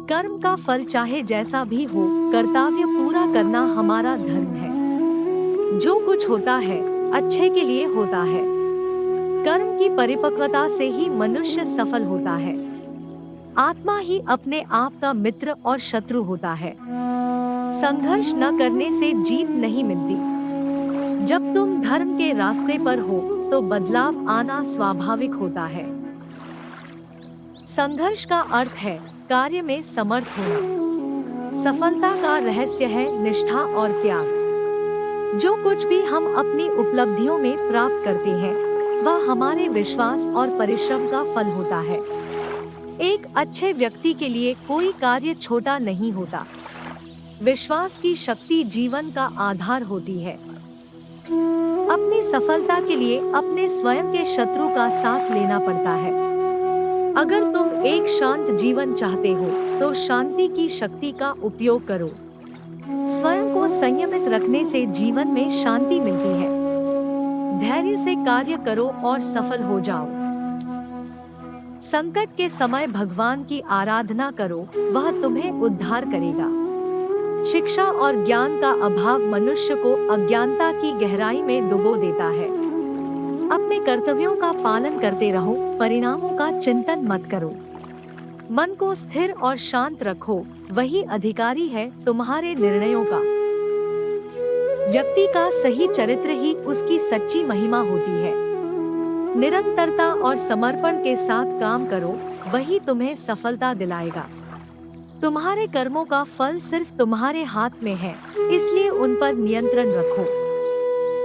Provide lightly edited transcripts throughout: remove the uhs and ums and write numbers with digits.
कर्म का फल चाहे जैसा भी हो, कर्तव्य पूरा करना हमारा धर्म है। जो कुछ होता है अच्छे के लिए होता है। कर्म की परिपक्वता से ही मनुष्य सफल होता है। आत्मा ही अपने आप का मित्र और शत्रु होता है। संघर्ष न करने से जीत नहीं मिलती। जब तुम धर्म के रास्ते पर हो तो बदलाव आना स्वाभाविक होता है। संघर्ष का अर्थ है कार्य में समर्थ होना। सफलता का रहस्य है निष्ठा और त्याग। जो कुछ भी हम अपनी उपलब्धियों में प्राप्त करते हैं वह हमारे विश्वास और परिश्रम का फल होता है। एक अच्छे व्यक्ति के लिए कोई कार्य छोटा नहीं होता। विश्वास की शक्ति जीवन का आधार होती है। अपनी सफलता के लिए अपने स्वयं के शत्रु का साथ लेना पड़ता है। अगर तुम एक शांत जीवन चाहते हो तो शांति की शक्ति का उपयोग करो। स्वयं को संयमित रखने से जीवन में शांति मिलती है। धैर्य से कार्य करो और सफल हो जाओ। संकट के समय भगवान की आराधना करो, वह तुम्हें उद्धार करेगा। शिक्षा और ज्ञान का अभाव मनुष्य को अज्ञानता की गहराई में डुबो देता है। अपने कर्तव्यों का पालन करते रहो, परिणामों का चिंतन मत करो। मन को स्थिर और शांत रखो, वही अधिकारी है तुम्हारे निर्णयों का। व्यक्ति का सही चरित्र ही उसकी सच्ची महिमा होती है। निरंतरता और समर्पण के साथ काम करो, वही तुम्हें सफलता दिलाएगा। तुम्हारे कर्मों का फल सिर्फ तुम्हारे हाथ में है, इसलिए उन पर नियंत्रण रखो।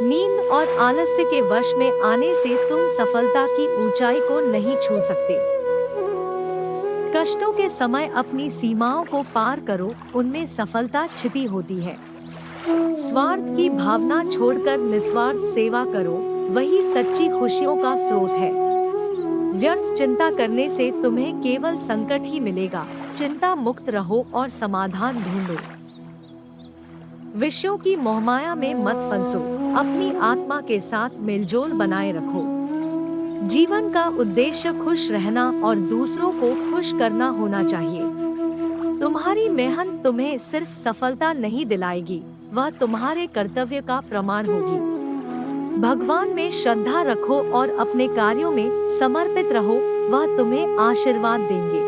नींद और आलस्य के वश में आने से तुम सफलता की ऊंचाई को नहीं छू सकते। कष्टों के समय अपनी सीमाओं को पार करो, उनमें सफलता छिपी होती है। स्वार्थ की भावना छोड़कर निस्वार्थ सेवा करो, वही सच्ची खुशियों का स्रोत है। व्यर्थ चिंता करने से तुम्हें केवल संकट ही मिलेगा। चिंता मुक्त रहो और समाधान ढूंढो। विषयों की मोहमाया में मत फंसो, अपनी आत्मा के साथ मेलजोल बनाए रखो। जीवन का उद्देश्य खुश रहना और दूसरों को खुश करना होना चाहिए। तुम्हारी मेहनत तुम्हें सिर्फ सफलता नहीं दिलाएगी, वह तुम्हारे कर्तव्य का प्रमाण होगी। भगवान में श्रद्धा रखो और अपने कार्यों में समर्पित रहो, वह तुम्हें आशीर्वाद देंगे।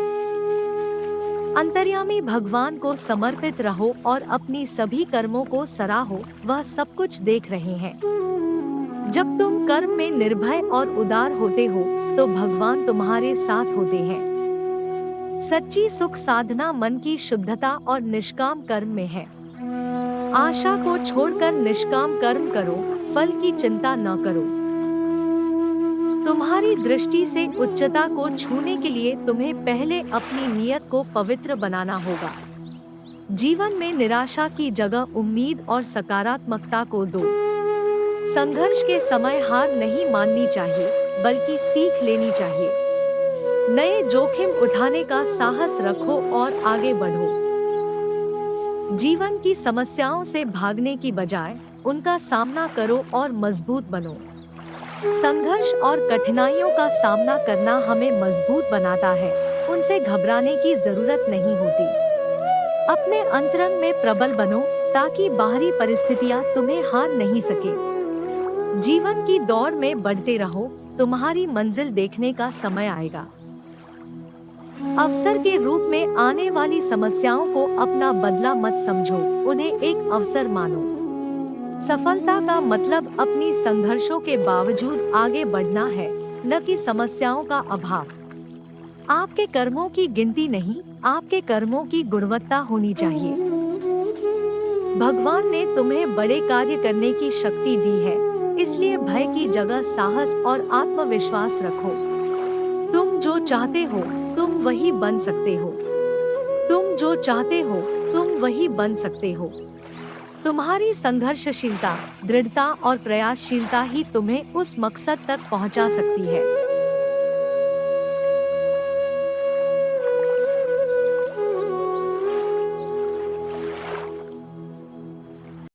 अंतर्यामी भगवान को समर्पित रहो और अपनी सभी कर्मों को सराहो, वह सब कुछ देख रहे हैं। जब तुम कर्म में निर्भय और उदार होते हो तो भगवान तुम्हारे साथ होते हैं। सच्ची सुख साधना मन की शुद्धता और निष्काम कर्म में है। आशा को छोड़कर निष्काम कर्म करो, फल की चिंता न करो। तुम्हारी दृष्टि से उच्चता को छूने के लिए तुम्हें पहले अपनी नियत को पवित्र बनाना होगा। जीवन में निराशा की जगह उम्मीद और सकारात्मकता को दो। संघर्ष के समय हार नहीं माननी चाहिए, बल्कि सीख लेनी चाहिए। नए जोखिम उठाने का साहस रखो और आगे बढ़ो। जीवन की समस्याओं से भागने की बजाय उनका सामना करो और मजबूत बनो। संघर्ष और कठिनाइयों का सामना करना हमें मजबूत बनाता है, उनसे घबराने की जरूरत नहीं होती। अपने अंतरंग में प्रबल बनो ताकि बाहरी परिस्थितियां तुम्हें हार नहीं सके। जीवन की दौड़ में बढ़ते रहो, तुम्हारी मंजिल देखने का समय आएगा। अवसर के रूप में आने वाली समस्याओं को अपना बदला मत समझो, उन्हें एक अवसर मानो। सफलता का मतलब अपनी संघर्षों के बावजूद आगे बढ़ना है, न कि समस्याओं का अभाव। आपके कर्मों की गिनती नहीं, आपके कर्मों की गुणवत्ता होनी चाहिए। भगवान ने तुम्हें बड़े कार्य करने की शक्ति दी है, इसलिए भय की जगह साहस और आत्मविश्वास रखो। तुम जो चाहते हो तुम वही बन सकते हो। तुम जो चाहते हो तुम वही बन सकते हो। तुम्हारी संघर्षशीलता, दृढ़ता और प्रयासशीलता ही तुम्हें उस मकसद तक पहुंचा सकती है।